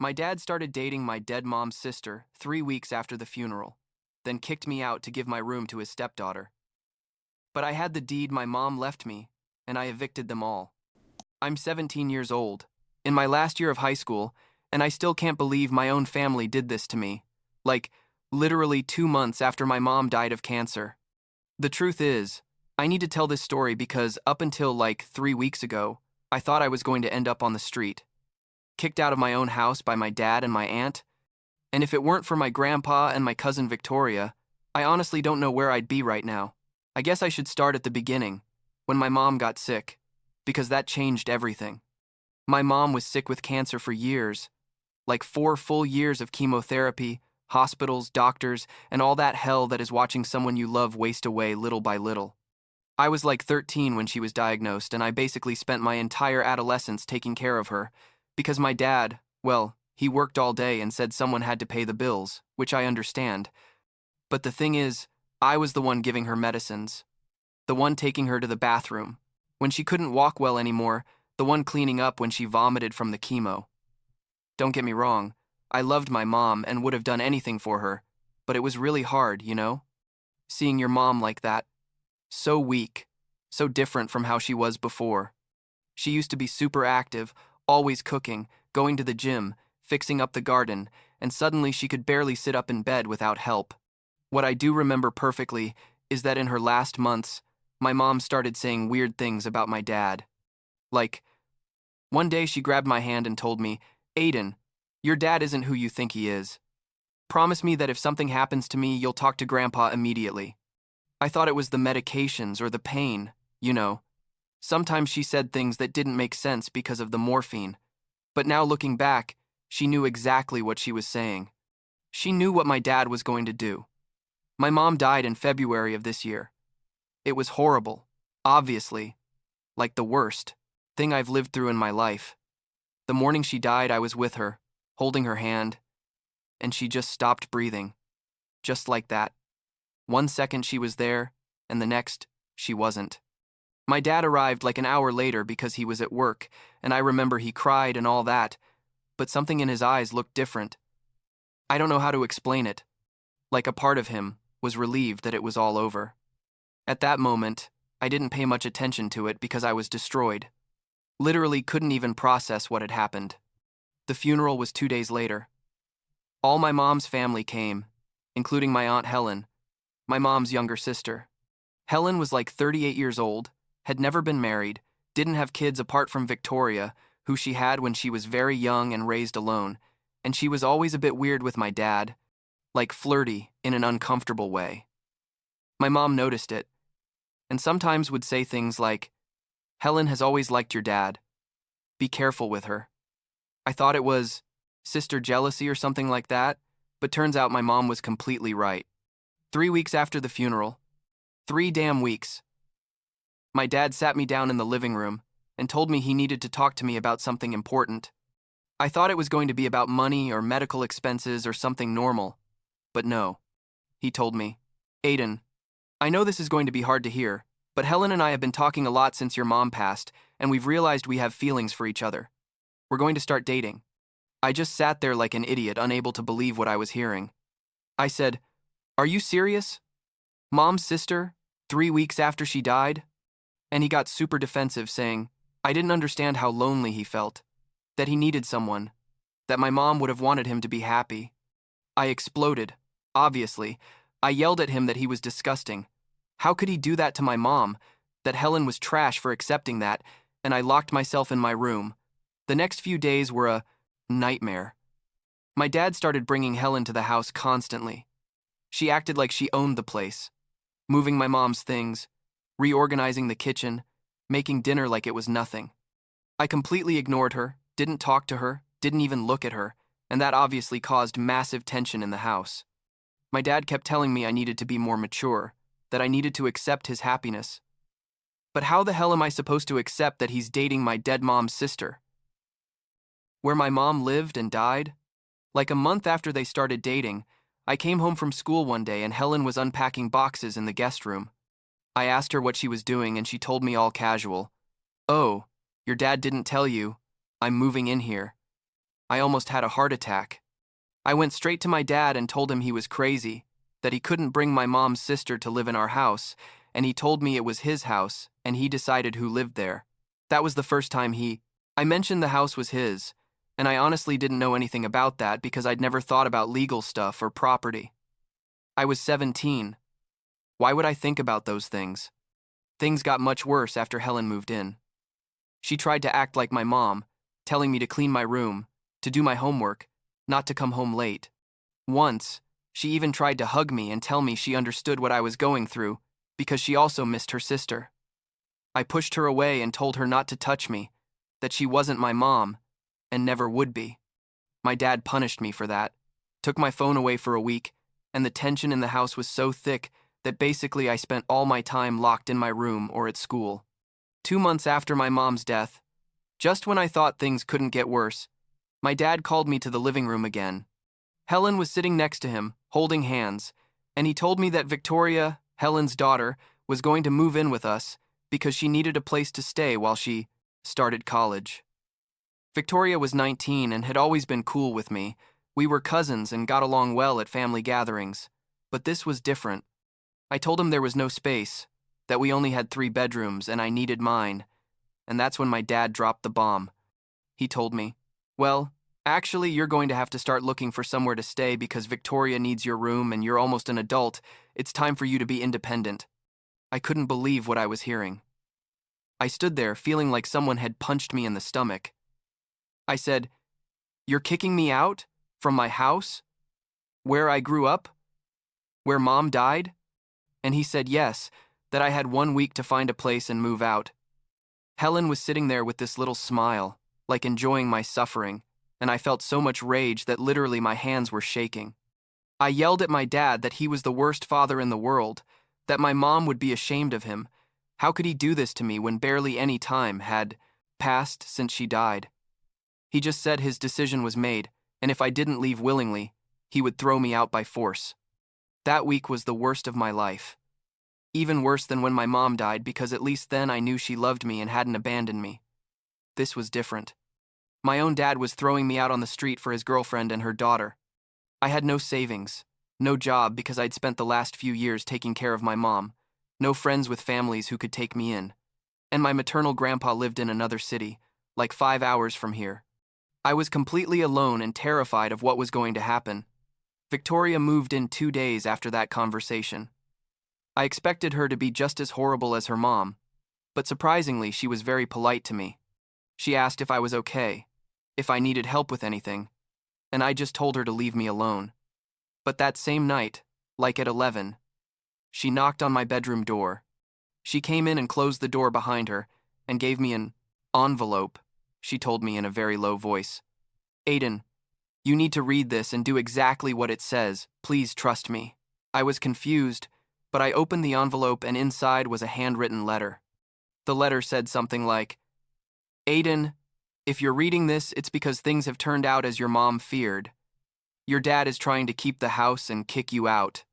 My dad started dating my dead mom's sister 3 weeks after the funeral, then kicked me out to give my room to his stepdaughter. But I had the deed my mom left me, and I evicted them all. I'm 17 years old, in my last year of high school, and I still can't believe my own family did this to me. Like, literally 2 months after my mom died of cancer. The truth is, I need to tell this story because up until like 3 weeks ago, I thought I was going to end up on the street, kicked out of my own house by my dad and my aunt, and if it weren't for my grandpa and my cousin Victoria, I honestly don't know where I'd be right now. I guess I should start at the beginning, when my mom got sick, because that changed everything. My mom was sick with cancer for years, like 4 full years of chemotherapy, hospitals, doctors, and all that hell that is watching someone you love waste away little by little. I was like 13 when she was diagnosed, and I basically spent my entire adolescence taking care of her, because my dad, well, he worked all day and said someone had to pay the bills, which I understand. But the thing is, I was the one giving her medicines, the one taking her to the bathroom, when she couldn't walk well anymore, the one cleaning up when she vomited from the chemo. Don't get me wrong, I loved my mom and would have done anything for her, but it was really hard, you know? Seeing your mom like that, so weak, so different from how she was before. She used to be super active, always cooking, going to the gym, fixing up the garden, and suddenly she could barely sit up in bed without help. What I do remember perfectly is that in her last months, my mom started saying weird things about my dad. Like, one day she grabbed my hand and told me, "Aiden, your dad isn't who you think he is. Promise me that if something happens to me, you'll talk to Grandpa immediately." I thought it was the medications or the pain, you know. Sometimes she said things that didn't make sense because of the morphine. But now looking back, she knew exactly what she was saying. She knew what my dad was going to do. My mom died in February of this year. It was horrible, obviously, like the worst thing I've lived through in my life. The morning she died, I was with her, holding her hand, and she just stopped breathing. Just like that. 1 second she was there, and the next, she wasn't. My dad arrived like an hour later because he was at work, and I remember he cried and all that, but something in his eyes looked different. I don't know how to explain it. Like a part of him was relieved that it was all over. At that moment, I didn't pay much attention to it because I was destroyed. Literally couldn't even process what had happened. The funeral was 2 days later. All my mom's family came, including my Aunt Helen, my mom's younger sister. Helen was like 38 years old, had never been married, didn't have kids apart from Victoria, who she had when she was very young and raised alone, and she was always a bit weird with my dad, like flirty in an uncomfortable way. My mom noticed it, and sometimes would say things like, "Helen has always liked your dad. Be careful with her." I thought it was sister jealousy or something like that, but turns out my mom was completely right. 3 weeks after the funeral, 3 damn weeks, my dad sat me down in the living room and told me he needed to talk to me about something important. I thought it was going to be about money or medical expenses or something normal, but no. He told me, "Aiden, I know this is going to be hard to hear, but Helen and I have been talking a lot since your mom passed, and we've realized we have feelings for each other. We're going to start dating." I just sat there like an idiot, unable to believe what I was hearing. I said, "Are you serious? Mom's sister, 3 weeks after she died?" And he got super defensive, saying, I didn't understand how lonely he felt, that he needed someone, that my mom would have wanted him to be happy. I exploded, obviously. I yelled at him that he was disgusting. How could he do that to my mom? That Helen was trash for accepting that, and I locked myself in my room. The next few days were a nightmare. My dad started bringing Helen to the house constantly. She acted like she owned the place, moving my mom's things, reorganizing the kitchen, making dinner like it was nothing. I completely ignored her, didn't talk to her, didn't even look at her, and that obviously caused massive tension in the house. My dad kept telling me I needed to be more mature, that I needed to accept his happiness. But how the hell am I supposed to accept that he's dating my dead mom's sister? Where my mom lived and died? Like a month after they started dating, I came home from school one day and Helen was unpacking boxes in the guest room. I asked her what she was doing and she told me all casual, "Oh, your dad didn't tell you. I'm moving in here." I almost had a heart attack. I went straight to my dad and told him he was crazy, that he couldn't bring my mom's sister to live in our house, and he told me it was his house, and he decided who lived there. That was the first time I mentioned the house was his, and I honestly didn't know anything about that because I'd never thought about legal stuff or property. I was 17. Why would I think about those things? Things got much worse after Helen moved in. She tried to act like my mom, telling me to clean my room, to do my homework, not to come home late. Once, she even tried to hug me and tell me she understood what I was going through because she also missed her sister. I pushed her away and told her not to touch me, that she wasn't my mom and never would be. My dad punished me for that, took my phone away for a week, and the tension in the house was so thick that basically I spent all my time locked in my room or at school. 2 months after my mom's death, just when I thought things couldn't get worse, my dad called me to the living room again. Helen was sitting next to him, holding hands, and he told me that Victoria, Helen's daughter, was going to move in with us because she needed a place to stay while she started college. Victoria was 19 and had always been cool with me. We were cousins and got along well at family gatherings, but this was different. I told him there was no space, that we only had 3 bedrooms and I needed mine, and that's when my dad dropped the bomb. He told me, "Well, actually, you're going to have to start looking for somewhere to stay because Victoria needs your room and you're almost an adult. It's time for you to be independent." I couldn't believe what I was hearing. I stood there feeling like someone had punched me in the stomach. I said, "You're kicking me out? From my house? Where I grew up? Where Mom died?" And he said yes, that I had 1 week to find a place and move out. Helen was sitting there with this little smile, like enjoying my suffering, and I felt so much rage that literally my hands were shaking. I yelled at my dad that he was the worst father in the world, that my mom would be ashamed of him. How could he do this to me when barely any time had passed since she died? He just said his decision was made, and if I didn't leave willingly, he would throw me out by force. That week was the worst of my life. Even worse than when my mom died because at least then I knew she loved me and hadn't abandoned me. This was different. My own dad was throwing me out on the street for his girlfriend and her daughter. I had no savings, no job because I'd spent the last few years taking care of my mom, no friends with families who could take me in, and my maternal grandpa lived in another city, like 5 hours from here. I was completely alone and terrified of what was going to happen. Victoria moved in 2 days after that conversation. I expected her to be just as horrible as her mom, but surprisingly, she was very polite to me. She asked if I was okay, if I needed help with anything, and I just told her to leave me alone. But that same night, like at 11, she knocked on my bedroom door. She came in and closed the door behind her and gave me an envelope, she told me in a very low voice. "Aiden, you need to read this and do exactly what it says. Please trust me." I was confused, but I opened the envelope and inside was a handwritten letter. The letter said something like, "Aiden, if you're reading this, it's because things have turned out as your mom feared. Your dad is trying to keep the house and kick you out.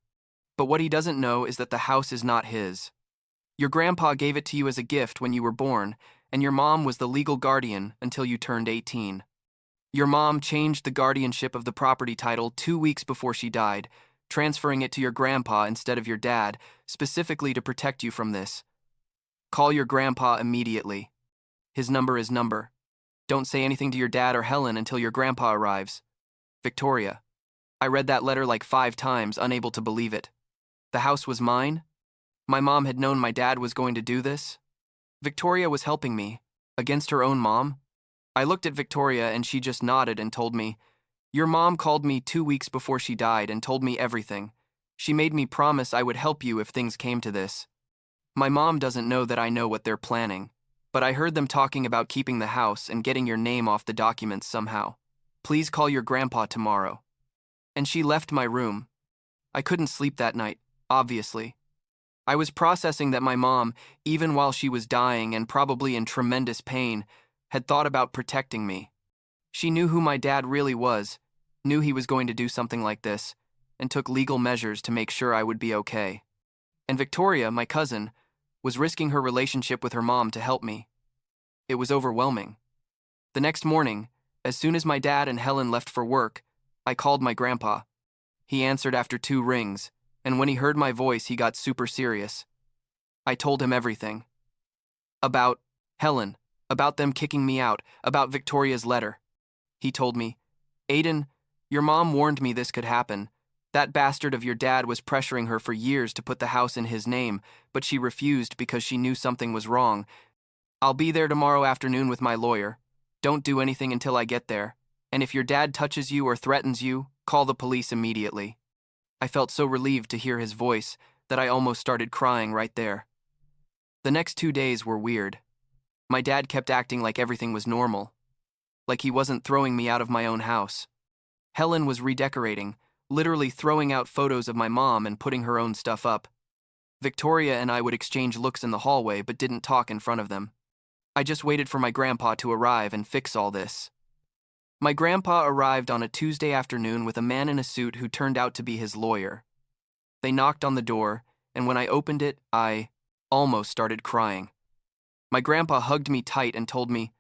But what he doesn't know is that the house is not his. Your grandpa gave it to you as a gift when you were born, and your mom was the legal guardian until you turned 18. Your mom changed the guardianship of the property title 2 weeks before she died, transferring it to your grandpa instead of your dad, specifically to protect you from this. Call your grandpa immediately. His number is number. Don't say anything to your dad or Helen until your grandpa arrives. Victoria." I read that letter like 5 times, unable to believe it. The house was mine? My mom had known my dad was going to do this? Victoria was helping me, against her own mom? I looked at Victoria and she just nodded and told me, "Your mom called me 2 weeks before she died and told me everything. She made me promise I would help you if things came to this. My mom doesn't know that I know what they're planning, but I heard them talking about keeping the house and getting your name off the documents somehow. Please call your grandpa tomorrow." And she left my room. I couldn't sleep that night, obviously. I was processing that my mom, even while she was dying and probably in tremendous pain, had thought about protecting me. She knew who my dad really was, knew he was going to do something like this, and took legal measures to make sure I would be okay. And Victoria, my cousin, was risking her relationship with her mom to help me. It was overwhelming. The next morning, As soon as my dad and Helen left for work, I called my grandpa. He answered after 2 rings, and when he heard my voice, he got super serious. I told him everything. About Helen, about them kicking me out, about Victoria's letter. He told me, "Aiden, your mom warned me this could happen. That bastard of your dad was pressuring her for years to put the house in his name, but she refused because she knew something was wrong. I'll be there tomorrow afternoon with my lawyer. Don't do anything until I get there. And if your dad touches you or threatens you, call the police immediately." I felt so relieved to hear his voice that I almost started crying right there. The next 2 days were weird. My dad kept acting like everything was normal, like he wasn't throwing me out of my own house. Helen was redecorating, literally throwing out photos of my mom and putting her own stuff up. Victoria and I would exchange looks in the hallway but didn't talk in front of them. I just waited for my grandpa to arrive and fix all this. My grandpa arrived on a Tuesday afternoon with a man in a suit who turned out to be his lawyer. They knocked on the door, and when I opened it, I almost started crying. My grandpa hugged me tight and told me,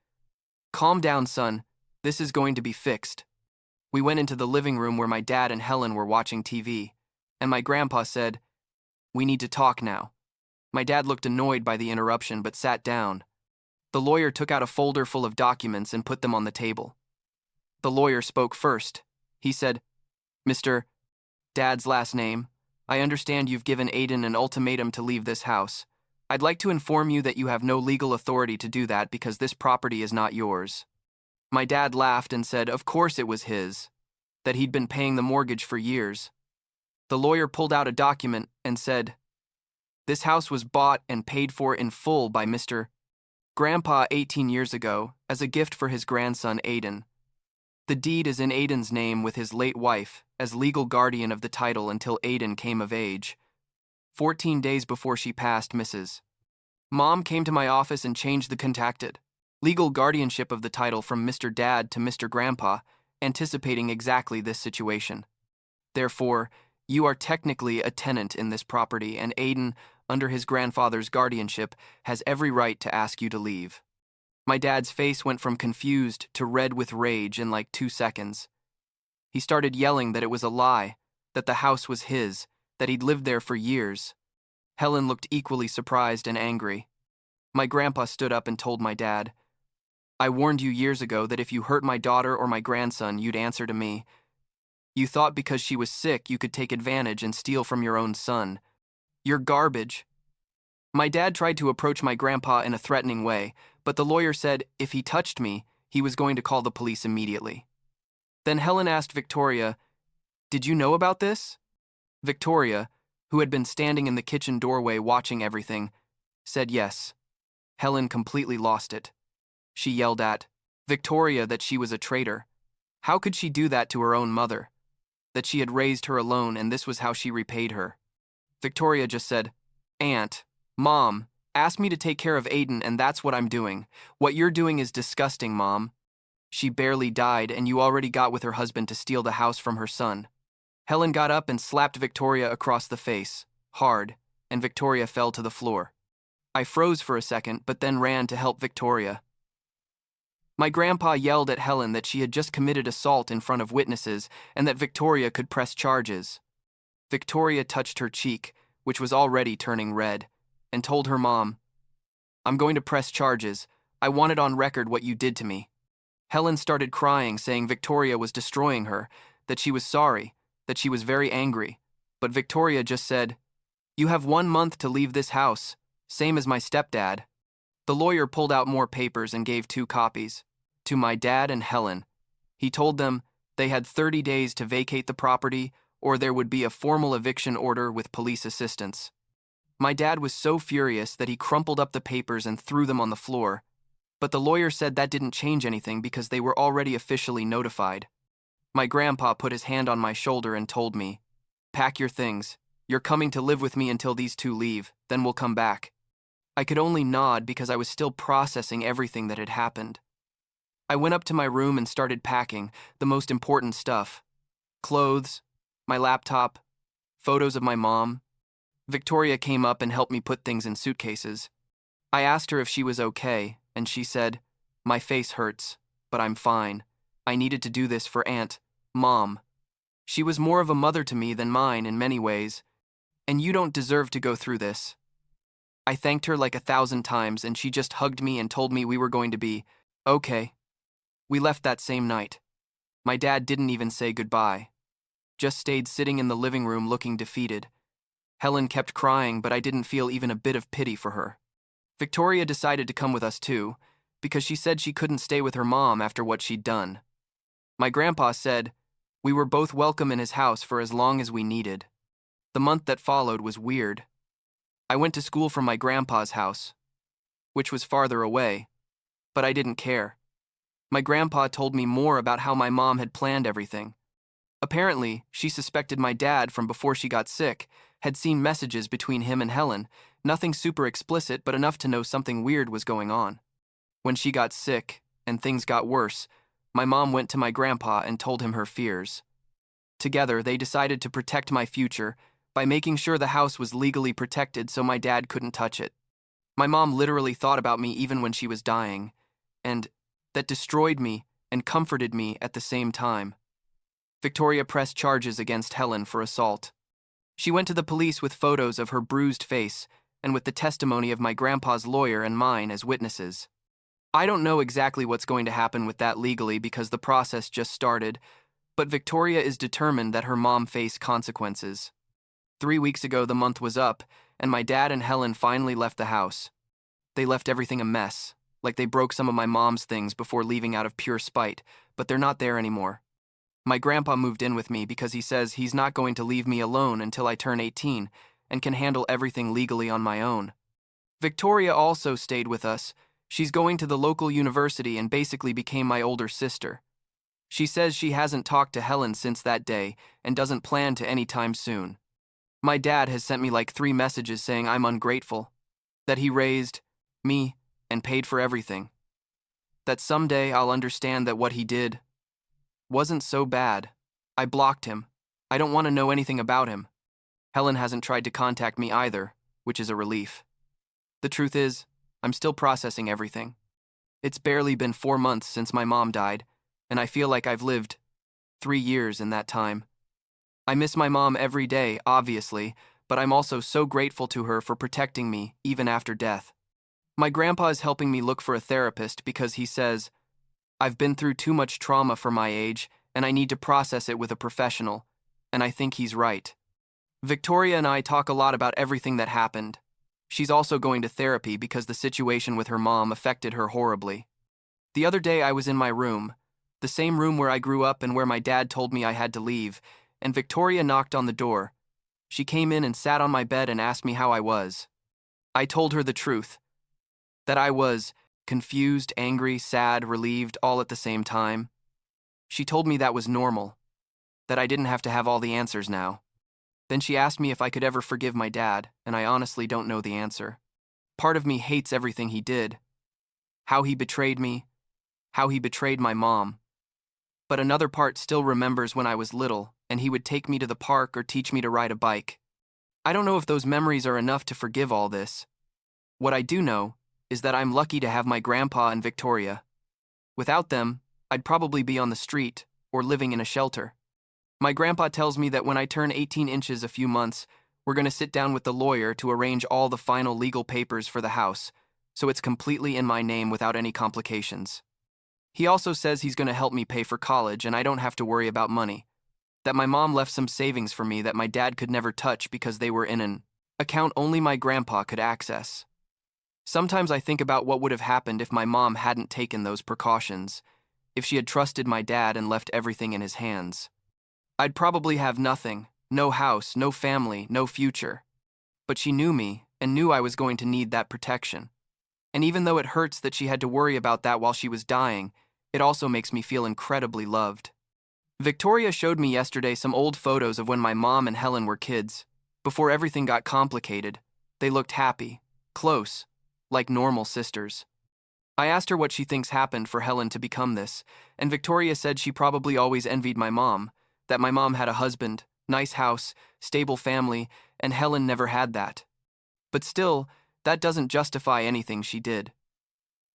"Calm down, son. This is going to be fixed." We went into the living room where my dad and Helen were watching TV, and my grandpa said, "We need to talk now." My dad looked annoyed by the interruption but sat down. The lawyer took out a folder full of documents and put them on the table. The lawyer spoke first. He said, "Mr. Dad's last name, I understand you've given Aiden an ultimatum to leave this house. I'd like to inform you that you have no legal authority to do that because this property is not yours." My dad laughed and said of course it was his, that he'd been paying the mortgage for years. The lawyer pulled out a document and said, "This house was bought and paid for in full by Mr. Grandpa 18 years ago as a gift for his grandson Aiden. The deed is in Aiden's name with his late wife as legal guardian of the title until Aiden came of age. 14 days before she passed, Mrs. Mom came to my office and changed the contacted legal guardianship of the title from Mr. Dad to Mr. Grandpa, anticipating exactly this situation. Therefore, you are technically a tenant in this property, and Aiden, under his grandfather's guardianship, has every right to ask you to leave." My dad's face went from confused to red with rage in like 2 seconds. He started yelling that it was a lie, that the house was his, that he'd lived there for years. Helen looked equally surprised and angry. My grandpa stood up and told my dad, "I warned you years ago that if you hurt my daughter or my grandson, you'd answer to me. You thought because she was sick you could take advantage and steal from your own son. You're garbage." My dad tried to approach my grandpa in a threatening way, but the lawyer said if he touched me, he was going to call the police immediately. Then Helen asked Victoria, "Did you know about this?" Victoria, who had been standing in the kitchen doorway watching everything, said yes. Helen completely lost it. She yelled at Victoria that she was a traitor. How could she do that to her own mother? That she had raised her alone and this was how she repaid her. Victoria just said, "Aunt, Mom, asked me to take care of Aiden and that's what I'm doing. What you're doing is disgusting, Mom. She barely died and you already got with her husband to steal the house from her son." Helen got up and slapped Victoria across the face, hard, and Victoria fell to the floor. I froze for a second but then ran to help Victoria. My grandpa yelled at Helen that she had just committed assault in front of witnesses and that Victoria could press charges. Victoria touched her cheek, which was already turning red, and told her mom, "I'm going to press charges. I want it on record what you did to me." Helen started crying, saying Victoria was destroying her, that she was sorry, that she was very angry, but Victoria just said, "You have 1 month to leave this house, same as my stepdad." The lawyer pulled out more papers and gave 2 copies, to my dad and Helen. He told them they had 30 days to vacate the property or there would be a formal eviction order with police assistance. My dad was so furious that he crumpled up the papers and threw them on the floor, but the lawyer said that didn't change anything because they were already officially notified. My grandpa put his hand on my shoulder and told me, "Pack your things. You're coming to live with me until these 2 leave, then we'll come back." I could only nod because I was still processing everything that had happened. I went up to my room and started packing the most important stuff. Clothes, my laptop, photos of my mom. Victoria came up and helped me put things in suitcases. I asked her if she was okay, and she said, "My face hurts, but I'm fine." I needed to do this for Mom. She was more of a mother to me than mine in many ways, and you don't deserve to go through this. I thanked her like 1,000 times, and she just hugged me and told me we were going to be okay. We left that same night. My dad didn't even say goodbye, just stayed sitting in the living room looking defeated. Helen kept crying, but I didn't feel even a bit of pity for her. Victoria decided to come with us too, because she said she couldn't stay with her mom after what she'd done. My grandpa said we were both welcome in his house for as long as we needed. The month that followed was weird. I went to school from my grandpa's house, which was farther away, but I didn't care. My grandpa told me more about how my mom had planned everything. Apparently, she suspected my dad from before she got sick, had seen messages between him and Helen, nothing super explicit but enough to know something weird was going on. When she got sick, and things got worse, my mom went to my grandpa and told him her fears. Together, they decided to protect my future by making sure the house was legally protected so my dad couldn't touch it. My mom literally thought about me even when she was dying, and that destroyed me and comforted me at the same time. Victoria pressed charges against Helen for assault. She went to the police with photos of her bruised face and with the testimony of my grandpa's lawyer and mine as witnesses. I don't know exactly what's going to happen with that legally because the process just started, but Victoria is determined that her mom face consequences. 3 weeks ago, the month was up, and my dad and Helen finally left the house. They left everything a mess, like they broke some of my mom's things before leaving out of pure spite, but they're not there anymore. My grandpa moved in with me because he says he's not going to leave me alone until I turn 18 and can handle everything legally on my own. Victoria also stayed with us. She's going to the local university and basically became my older sister. She says she hasn't talked to Helen since that day and doesn't plan to anytime soon. My dad has sent me like 3 messages saying I'm ungrateful, that he raised me and paid for everything, that someday I'll understand that what he did wasn't so bad. I blocked him. I don't want to know anything about him. Helen hasn't tried to contact me either, which is a relief. The truth is, I'm still processing everything. It's barely been 4 months since my mom died, and I feel like I've lived 3 years in that time. I miss my mom every day, obviously, but I'm also so grateful to her for protecting me, even after death. My grandpa is helping me look for a therapist because he says, I've been through too much trauma for my age, and I need to process it with a professional, and I think he's right. Victoria and I talk a lot about everything that happened. She's also going to therapy because the situation with her mom affected her horribly. The other day I was in my room, the same room where I grew up and where my dad told me I had to leave, and Victoria knocked on the door. She came in and sat on my bed and asked me how I was. I told her the truth, that I was confused, angry, sad, relieved, all at the same time. She told me that was normal, that I didn't have to have all the answers now. Then she asked me if I could ever forgive my dad, and I honestly don't know the answer. Part of me hates everything he did, how he betrayed me, how he betrayed my mom. But another part still remembers when I was little, and he would take me to the park or teach me to ride a bike. I don't know if those memories are enough to forgive all this. What I do know is that I'm lucky to have my grandpa and Victoria. Without them, I'd probably be on the street or living in a shelter. My grandpa tells me that when I turn 18 inches a few months, we're going to sit down with the lawyer to arrange all the final legal papers for the house, so it's completely in my name without any complications. He also says he's going to help me pay for college and I don't have to worry about money, that my mom left some savings for me that my dad could never touch because they were in an account only my grandpa could access. Sometimes I think about what would have happened if my mom hadn't taken those precautions, if she had trusted my dad and left everything in his hands. I'd probably have nothing, no house, no family, no future. But she knew me and knew I was going to need that protection. And even though it hurts that she had to worry about that while she was dying, it also makes me feel incredibly loved. Victoria showed me yesterday some old photos of when my mom and Helen were kids. Before everything got complicated, they looked happy, close, like normal sisters. I asked her what she thinks happened for Helen to become this, and Victoria said she probably always envied my mom, that my mom had a husband, nice house, stable family, and Helen never had that. But still, that doesn't justify anything she did.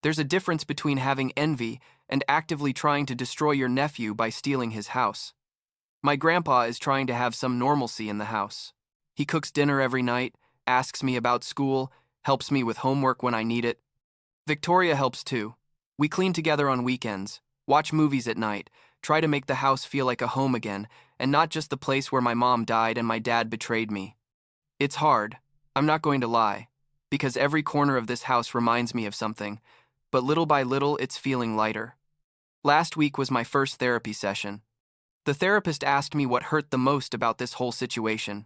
There's a difference between having envy and actively trying to destroy your nephew by stealing his house. My grandpa is trying to have some normalcy in the house. He cooks dinner every night, asks me about school, helps me with homework when I need it. Victoria helps too. We clean together on weekends, watch movies at night, try to make the house feel like a home again, and not just the place where my mom died and my dad betrayed me. It's hard, I'm not going to lie, because every corner of this house reminds me of something, but little by little it's feeling lighter. Last week was my first therapy session. The therapist asked me what hurt the most about this whole situation,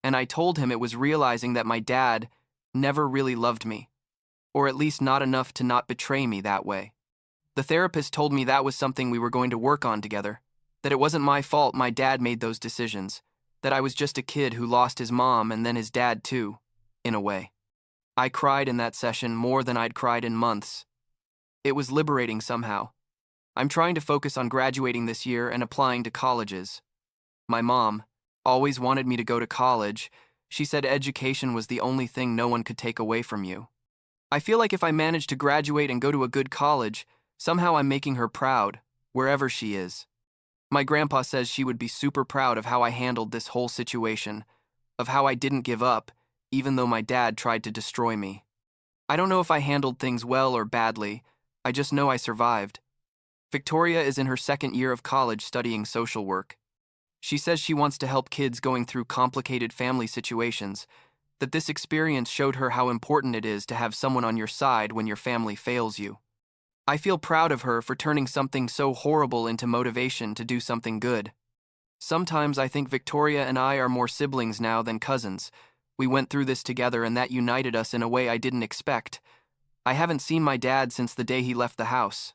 and I told him it was realizing that my dad never really loved me, or at least not enough to not betray me that way. The therapist told me that was something we were going to work on together, that it wasn't my fault my dad made those decisions, that I was just a kid who lost his mom and then his dad too, in a way. I cried in that session more than I'd cried in months. It was liberating somehow. I'm trying to focus on graduating this year and applying to colleges. My mom always wanted me to go to college. She said education was the only thing no one could take away from you. I feel like if I manage to graduate and go to a good college, somehow I'm making her proud, wherever she is. My grandpa says she would be super proud of how I handled this whole situation, of how I didn't give up, even though my dad tried to destroy me. I don't know if I handled things well or badly, I just know I survived. Victoria is in her second year of college studying social work. She says she wants to help kids going through complicated family situations, that this experience showed her how important it is to have someone on your side when your family fails you. I feel proud of her for turning something so horrible into motivation to do something good. Sometimes I think Victoria and I are more siblings now than cousins. We went through this together and that united us in a way I didn't expect. I haven't seen my dad since the day he left the house.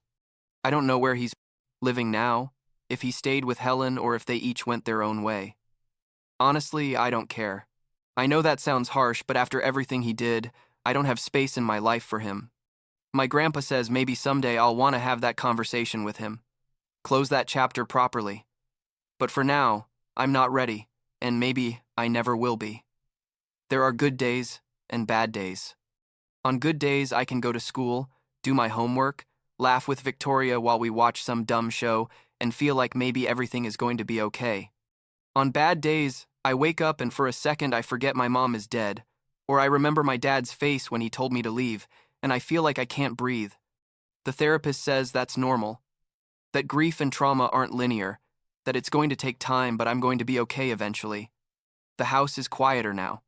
I don't know where he's living now, if he stayed with Helen or if they each went their own way. Honestly, I don't care. I know that sounds harsh, but after everything he did, I don't have space in my life for him. My grandpa says maybe someday I'll want to have that conversation with him. Close that chapter properly. But for now, I'm not ready, and maybe I never will be. There are good days and bad days. On good days, I can go to school, do my homework, laugh with Victoria while we watch some dumb show, and feel like maybe everything is going to be okay. On bad days, I wake up and for a second I forget my mom is dead, or I remember my dad's face when he told me to leave, and I feel like I can't breathe. The therapist says that's normal, that grief and trauma aren't linear, that it's going to take time, but I'm going to be okay eventually. The house is quieter now.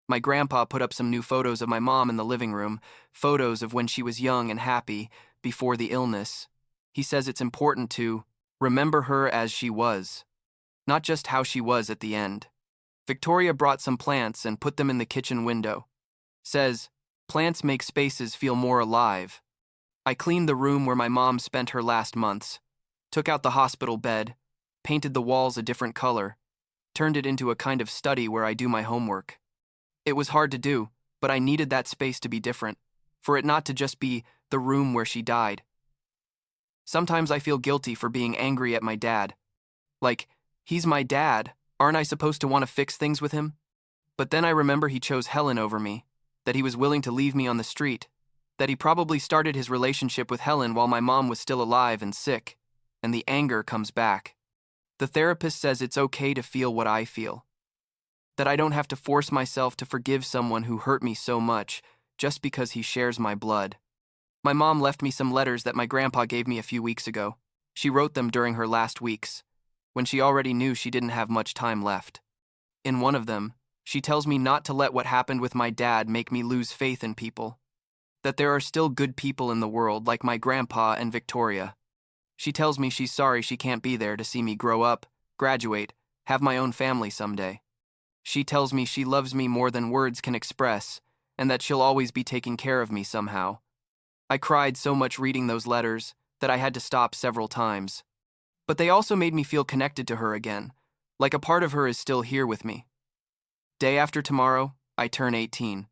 My grandpa put up some new photos of my mom in the living room, photos of when she was young and happy, before the illness. He says it's important to remember her as she was, not just how she was at the end. Victoria brought some plants and put them in the kitchen window. Says, plants make spaces feel more alive. I cleaned the room where my mom spent her last months, took out the hospital bed, painted the walls a different color, turned it into a kind of study where I do my homework. It was hard to do, but I needed that space to be different, for it not to just be the room where she died. Sometimes I feel guilty for being angry at my dad. Like, he's my dad, aren't I supposed to want to fix things with him? But then I remember he chose Helen over me, that he was willing to leave me on the street, that he probably started his relationship with Helen while my mom was still alive and sick, and the anger comes back. The therapist says it's okay to feel what I feel, that I don't have to force myself to forgive someone who hurt me so much just because he shares my blood. My mom left me some letters that my grandpa gave me a few weeks ago. She wrote them during her last weeks, when she already knew she didn't have much time left. In one of them, she tells me not to let what happened with my dad make me lose faith in people, that there are still good people in the world like my grandpa and Victoria. She tells me she's sorry she can't be there to see me grow up, graduate, have my own family someday. She tells me she loves me more than words can express, and that she'll always be taking care of me somehow. I cried so much reading those letters that I had to stop several times. But they also made me feel connected to her again, like a part of her is still here with me. Day after tomorrow, I turn 18.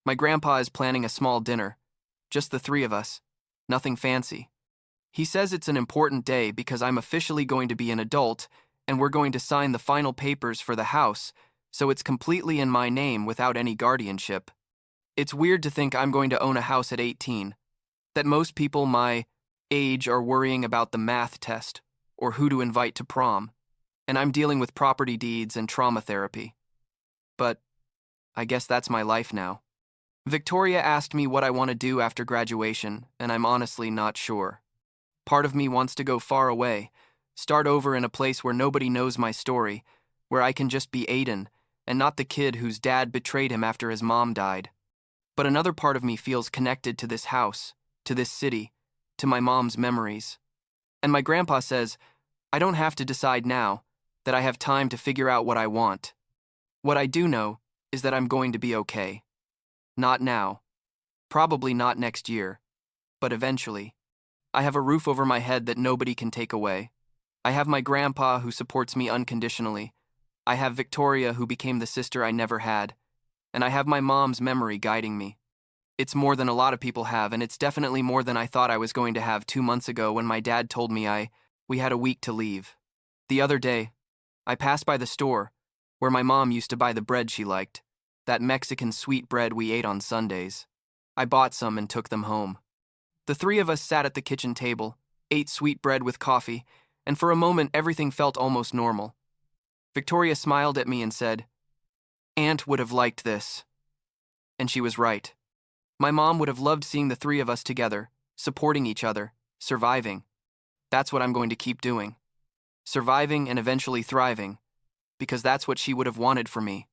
My grandpa is planning a small dinner, just the three of us, nothing fancy. He says it's an important day because I'm officially going to be an adult and we're going to sign the final papers for the house, so it's completely in my name without any guardianship. It's weird to think I'm going to own a house at 18, that most people my age are worrying about the math test or who to invite to prom, and I'm dealing with property deeds and trauma therapy. But I guess that's my life now. Victoria asked me what I want to do after graduation, and I'm honestly not sure. Part of me wants to go far away, start over in a place where nobody knows my story, where I can just be Aiden and not the kid whose dad betrayed him after his mom died. But another part of me feels connected to this house, to this city, to my mom's memories. And my grandpa says, I don't have to decide now, that I have time to figure out what I want. What I do know is that I'm going to be okay. Not now. Probably not next year. But eventually. I have a roof over my head that nobody can take away. I have my grandpa who supports me unconditionally. I have Victoria who became the sister I never had. And I have my mom's memory guiding me. It's more than a lot of people have, and it's definitely more than I thought I was going to have 2 months ago when my dad told me we had a week to leave. The other day, I passed by the store where my mom used to buy the bread she liked, that Mexican sweet bread we ate on Sundays. I bought some and took them home. The three of us sat at the kitchen table, ate sweet bread with coffee, and for a moment everything felt almost normal. Victoria smiled at me and said, Aunt would have liked this. And she was right. My mom would have loved seeing the three of us together, supporting each other, surviving. That's what I'm going to keep doing. Surviving and eventually thriving, because that's what she would have wanted for me.